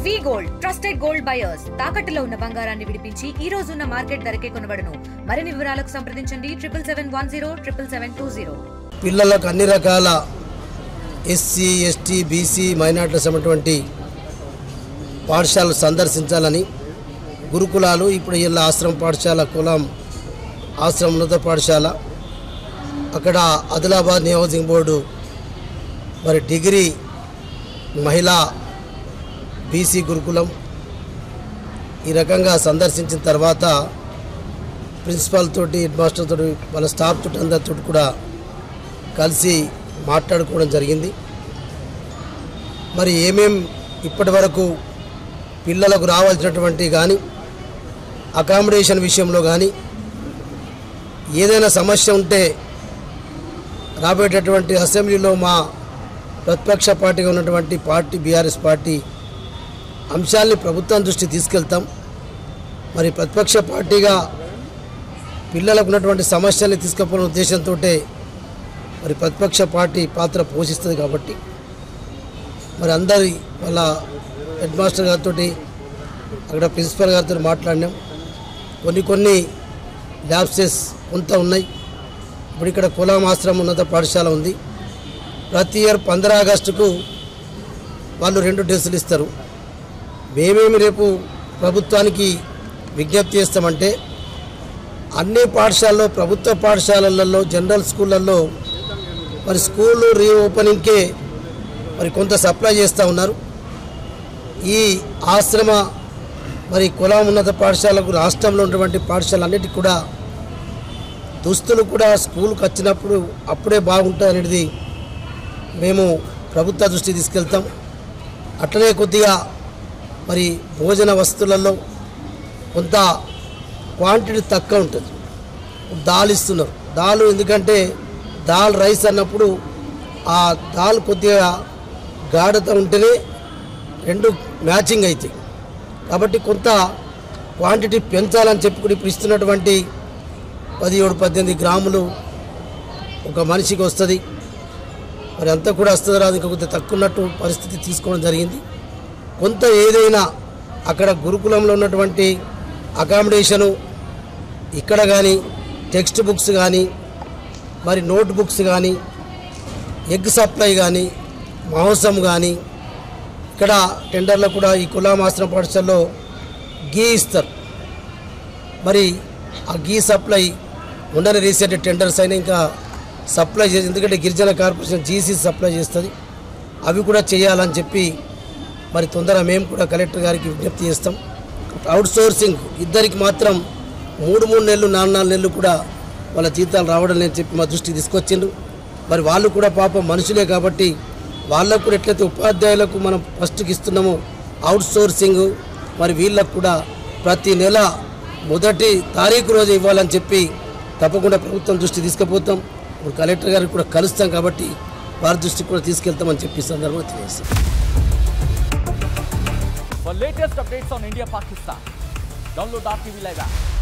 వి gold trusted gold buyers తాకట్టులో ఉన్న బంగారాన్ని విడిపించి ఈ రోజు ఉన్న మార్కెట్ ధరకే కొనబడును. మరిన్ని వివరాలకు సంప్రదించండి 7710 పిల్లలకు అన్ని రకాల ఎస్సీ ఎస్టీ బీసీ మైనార్టీలకు సంబంధించినటువంటి పాఠశాలలు సందర్శించాలని గురుకులాలు ఇప్పుడు ఇలా ఆశ్రమ పాఠశాల కులం ఆశ్రమ ఉన్నత పాఠశాల అక్కడ ఆదిలాబాద్ నియోజక బోర్డు మరి డిగ్రీ మహిళా బీసీ గురుకులం ఈ రకంగా సందర్శించిన తర్వాత ప్రిన్సిపాల్ తోటి హెడ్ మాస్టర్ తోటి వాళ్ళ స్టాఫ్ తోటి అందరితో కూడా కలిసి మాట్లాడుకోవడం జరిగింది. మరి ఏమేం ఇప్పటి వరకు పిల్లలకు రావాల్సినటువంటి కానీ అకామిడేషన్ విషయంలో కానీ ఏదైనా సమస్య ఉంటే రాబోయేటటువంటి అసెంబ్లీలో మా ప్రతిపక్ష పార్టీగా ఉన్నటువంటి పార్టీ బీఆర్ఎస్ పార్టీ అంశాల్ని ప్రభుత్వం దృష్టి తీసుకెళ్తాం. మరి ప్రతిపక్ష పార్టీగా పిల్లలకు ఉన్నటువంటి సమస్యల్ని తీసుకుపోయిన ఉద్దేశంతో మరి ప్రతిపక్ష పార్టీ పాత్ర పోషిస్తుంది కాబట్టి మరి అందరి వాళ్ళ హెడ్ మాస్టర్ గారితో అక్కడ ప్రిన్సిపల్ గారితో మాట్లాడినాం. కొన్ని ల్యాబ్సెస్ కొంత ఉన్నాయి. ఇప్పుడు ఇక్కడ కులం ఆశ్రమం ఉన్నత పాఠశాల ఉంది. ప్రతి ఇయర్ 15 ఆగస్టుకు వాళ్ళు 2 డ్రెస్సులు ఇస్తారు. మేమేమి రేపు ప్రభుత్వానికి విజ్ఞప్తి చేస్తామంటే అన్ని పాఠశాలలో ప్రభుత్వ పాఠశాలలలో జనరల్ స్కూళ్ళల్లో మరి స్కూలు రీఓపెనింగ్కే మరి కొంత సప్లై చేస్తూ ఉన్నారు. ఈ ఆశ్రమ మరి కులం ఉన్నత పాఠశాలకు రాష్ట్రంలో ఉన్నటువంటి పాఠశాలన్నిటికీ కూడా దుస్తులు కూడా స్కూల్కి వచ్చినప్పుడు అప్పుడే బాగుంటుంది అనేది మేము ప్రభుత్వ దృష్టికి తీసుకెళ్తాం. అట్లనే కొద్దిగా మరి భోజన వస్తువులలో కొంత క్వాంటిటీ తక్కువ ఉంటుంది. దాల్ ఇస్తున్నారు. దాల్ ఎందుకంటే దాల్ రైస్ అన్నప్పుడు ఆ దాల్ కొద్దిగా గాఢత ఉంటేనే 2 మ్యాచింగ్ అవుతాయి. కాబట్టి కొంత క్వాంటిటీ పెంచాలని చెప్పి కూడా ఇప్పుడు ఇస్తున్నటువంటి 17-18 గ్రాములు ఒక మనిషికి వస్తుంది. మరి అంతా కూడా వస్తుందో రాదు, ఇంకా కొంత తక్కువ ఉన్నట్టు పరిస్థితి తీసుకోవడం జరిగింది. కొంత ఏదైనా అక్కడ గురుకులంలో ఉన్నటువంటి అకామిడేషను ఇక్కడ కానీ టెక్స్ట్ బుక్స్ కానీ మరి నోట్ బుక్స్ కానీ ఎగ్ సప్లై కానీ మాంసం కానీ ఇక్కడ టెండర్లో కూడా ఈ కులం ఆశ్రమ పాఠశాలలో గీ ఇస్తారు. మరి ఆ గీ సప్లై ఉండని రీసెంట్ టెండర్స్ అయినా ఇంకా సప్లై చేసి ఎందుకంటే గిరిజన కార్పొరేషన్ జీసీ సప్లై చేస్తుంది. అవి కూడా చేయాలని చెప్పి మరి తొందరగా మేము కూడా కలెక్టర్ గారికి విజ్ఞప్తి చేస్తాం. అవుట్ సోర్సింగ్ ఇద్దరికి మాత్రం 3 నెలలు 4 నెలలు కూడా వాళ్ళ జీతాలు రావడం లేని చెప్పి మా దృష్టికి తీసుకొచ్చిండ్రు. మరి వాళ్ళు కూడా పాపం మనుషులే కాబట్టి వాళ్ళకు కూడా ఎట్లయితే ఉపాధ్యాయులకు మనం ఫస్ట్కి ఇస్తున్నామో అవుట్ సోర్సింగ్ మరి వీళ్ళకు కూడా ప్రతి నెల 1వ తారీఖు రోజు ఇవ్వాలని చెప్పి తప్పకుండా ప్రభుత్వం దృష్టి తీసుకుపోతాం. ఇప్పుడు కలెక్టర్ గారికి కూడా కలుస్తాం కాబట్టి వారి దృష్టికి కూడా తీసుకెళ్తామని చెప్పి సందర్భంగా తెలియజేస్తాం. For latest updates on India Pakistan, download our TV Live app.